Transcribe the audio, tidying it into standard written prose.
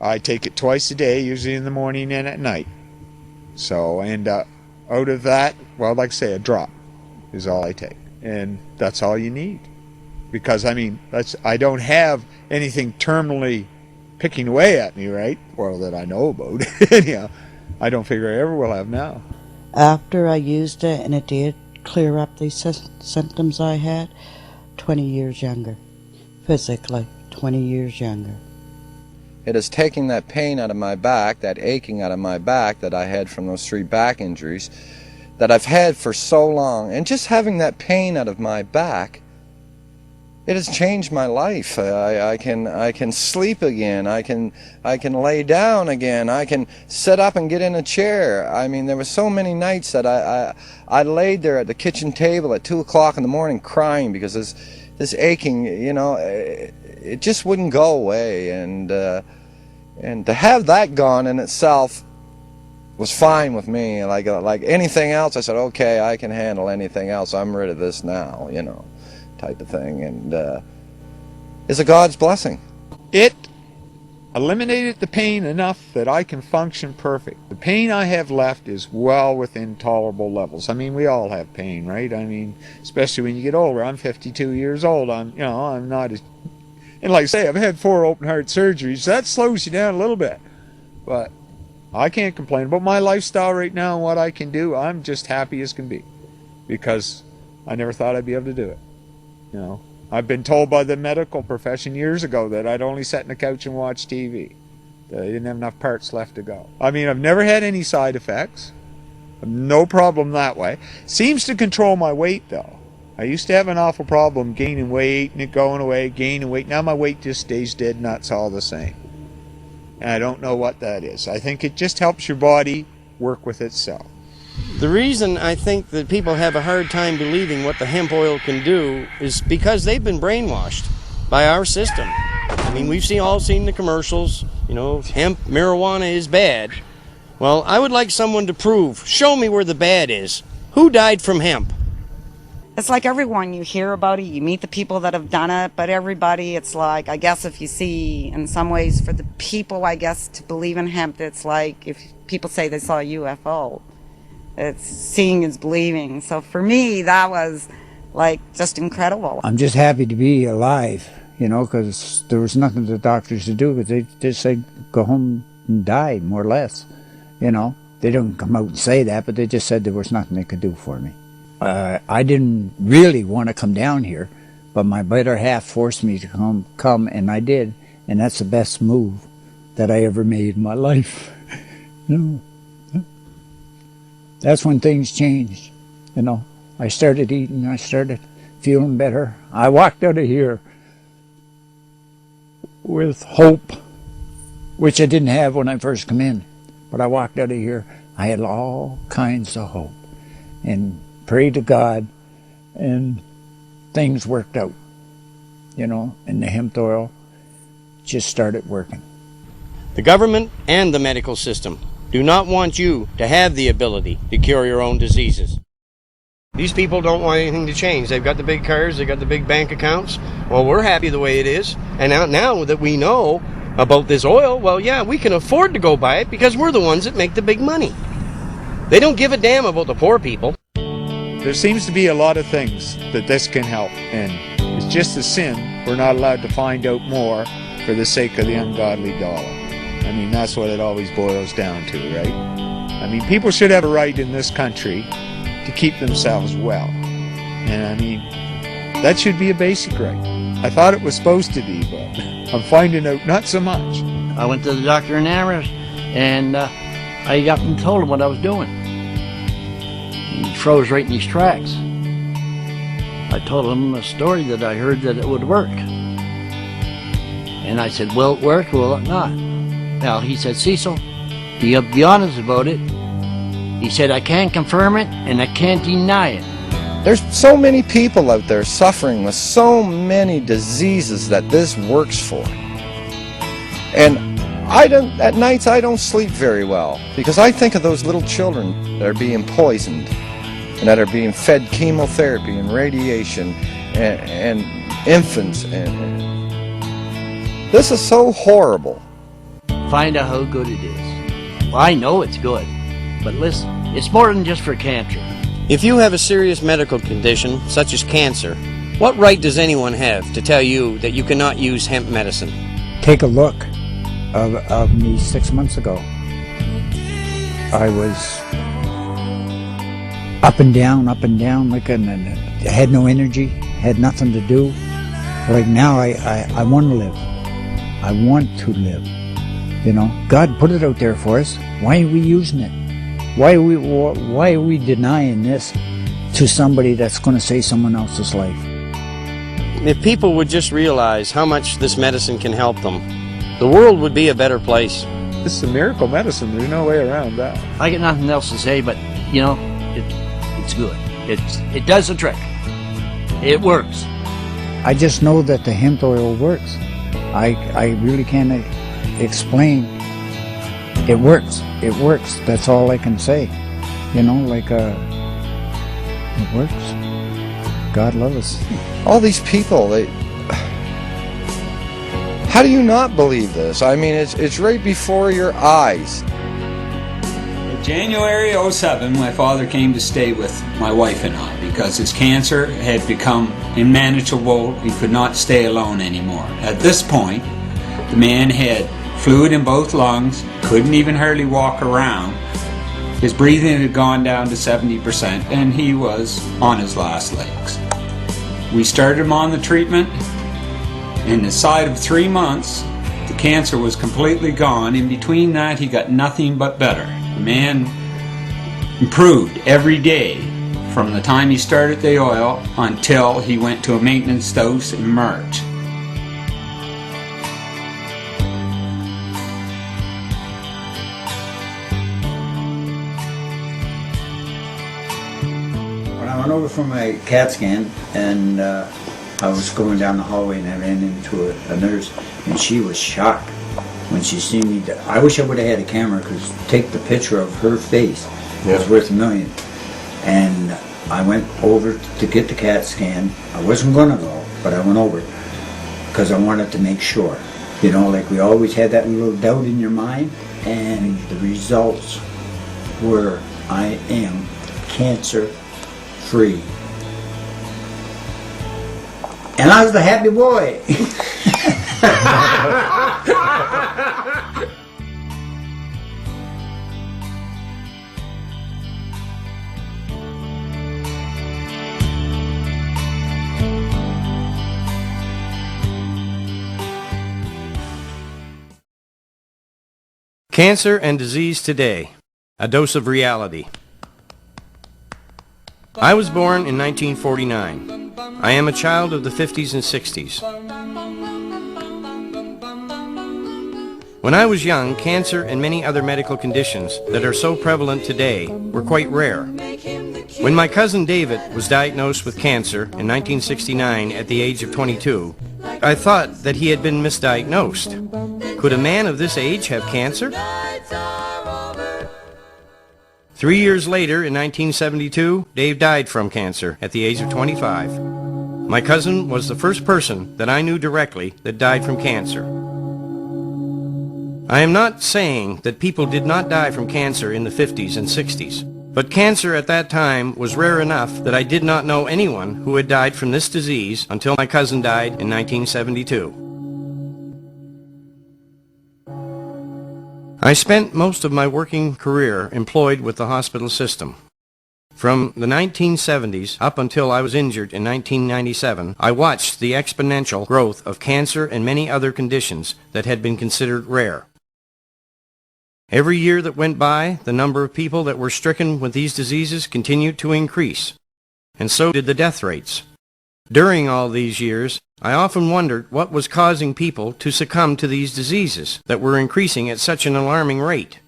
I take it twice a day, usually in the morning and at night. So, and out of that, well, like I say, a drop is all I take. And that's all you need. Because, I mean, I don't have anything terminally picking away at me, right? Well, that I know about. Anyhow, I don't figure I ever will have now. After I used it and it did clear up these symptoms I had, 20 years younger. Physically, 20 years younger. It is taking that pain out of my back, that aching out of my back that I had from those 3 back injuries that I've had for so long, and just having that pain out of my back, it has changed my life. I can sleep again. I can lay down again. I can sit up and get in a chair. I mean, there were so many nights that I laid there at the kitchen table at 2 o'clock in the morning crying because this aching, you know, it just wouldn't go away. And to have that gone in itself was fine with me. Like anything else, I said, okay, I can handle anything else. I'm rid of this now, you know, type of thing. And it's a God's blessing. It eliminated the pain enough that I can function perfect. The pain I have left is well within tolerable levels. I mean, we all have pain, right? I mean, especially when you get older. I'm 52 years old. I'm not as... And like I say, I've had 4 open heart surgeries. That slows you down a little bit. But I can't complain about my lifestyle right now and what I can do. I'm just happy as can be. Because I never thought I'd be able to do it. You know, I've been told by the medical profession years ago that I'd only sit on the couch and watch TV. That I didn't have enough parts left to go. I mean, I've never had any side effects. No problem that way. Seems to control my weight, though. I used to have an awful problem gaining weight and it going away, gaining weight. Now my weight just stays dead nuts all the same. And I don't know what that is. I think it just helps your body work with itself. The reason I think that people have a hard time believing what the hemp oil can do is because they've been brainwashed by our system. I mean, we've all seen the commercials, you know, hemp, marijuana is bad. Well, I would like someone to show me where the bad is. Who died from hemp? It's like everyone, you hear about it, you meet the people that have done it, but everybody, it's like, I guess if you see, in some ways, for the people, I guess, to believe in hemp, it's like if people say they saw a UFO. It's seeing is believing. So for me, that was, like, just incredible. I'm just happy to be alive, you know, because there was nothing the doctors to do, but they just said, go home and die, more or less, you know. They didn't come out and say that, but they just said there was nothing they could do for me. I didn't really want to come down here, but my better half forced me to come, and I did, and that's the best move that I ever made in my life. You know, that's when things changed. You know, I started eating, I started feeling better. I walked out of here with hope, which I didn't have when I first come in, but I walked out of here, I had all kinds of hope, and prayed to God, and things worked out, you know, and the hemp oil just started working. The government and the medical system do not want you to have the ability to cure your own diseases. These people don't want anything to change. They've got the big cars, they've got the big bank accounts. Well, we're happy the way it is, and now that we know about this oil, well, yeah, we can afford to go buy it because we're the ones that make the big money. They don't give a damn about the poor people. There seems to be a lot of things that this can help, and it's just a sin we're not allowed to find out more for the sake of the ungodly dollar. I mean, that's what it always boils down to, right? I mean, people should have a right in this country to keep themselves well. And I mean, that should be a basic right. I thought it was supposed to be, but I'm finding out not so much. I went to the doctor in Amherst, and I got and told him what I was doing. He froze right in his tracks. I told him a story that I heard that it would work. And I said, will it work, will it not? Well, he said, Cecil, be honest about it. He said, I can't confirm it and I can't deny it. There's so many people out there suffering with so many diseases that this works for. And at nights I don't sleep very well because I think of those little children that are being poisoned and that are being fed chemotherapy and radiation and infants. And this is so horrible. find out how good it is. Well, I know it's good, but listen, it's more than just for cancer. If you have a serious medical condition, such as cancer, what right does anyone have to tell you that you cannot use hemp medicine? Take a look of me 6 months ago. I was up and down, like, and I had no energy, had nothing to do. Like now, I want to live. I want to live. You know, God put it out there for us. Why are we using it? Why are we denying this to somebody that's going to save someone else's life? If people would just realize how much this medicine can help them, the world would be a better place. This is a miracle medicine. There's no way around that. I got nothing else to say, but you know, it's good. It does the trick. It works. I just know that the hemp oil works. I really can't explain. It works. It works. That's all I can say. You know, like it works. God love us. All these people, how do you not believe this? I mean, it's right before your eyes. January '07, my father came to stay with my wife and I because his cancer had become unmanageable. He could not stay alone anymore. At this point, the man had fluid in both lungs, couldn't even hardly walk around. His breathing had gone down to 70%, and he was on his last legs. We started him on the treatment. In the side of 3 months, the cancer was completely gone. In between that, he got nothing but better. The man improved every day from the time he started the oil until he went to a maintenance dose in March. When I went over for my CAT scan, and I was going down the hallway, and I ran into a nurse, and she was shocked when she seen me. I wish I would have had a camera, because take the picture of her face was worth $1 million. And I went over to get the CAT scan. I wasn't going to go, but I went over because I wanted to make sure. You know, like we always had that little doubt in your mind, and the results were I am cancer-free. And I was the happy boy. Cancer and disease today. A dose of reality. I was born in 1949. I am a child of the 50s and 60s. When I was young, cancer and many other medical conditions that are so prevalent today were quite rare. When my cousin David was diagnosed with cancer in 1969 at the age of 22, I thought that he had been misdiagnosed. Could a man of this age have cancer? 3 years later, in 1972, Dave died from cancer at the age of 25. My cousin was the first person that I knew directly that died from cancer. I am not saying that people did not die from cancer in the 50s and 60s, but cancer at that time was rare enough that I did not know anyone who had died from this disease until my cousin died in 1972. I spent most of my working career employed with the hospital system. From the 1970s up until I was injured in 1997, I watched the exponential growth of cancer and many other conditions that had been considered rare. Every year that went by, the number of people that were stricken with these diseases continued to increase, and so did the death rates. During all these years, I often wondered what was causing people to succumb to these diseases that were increasing at such an alarming rate.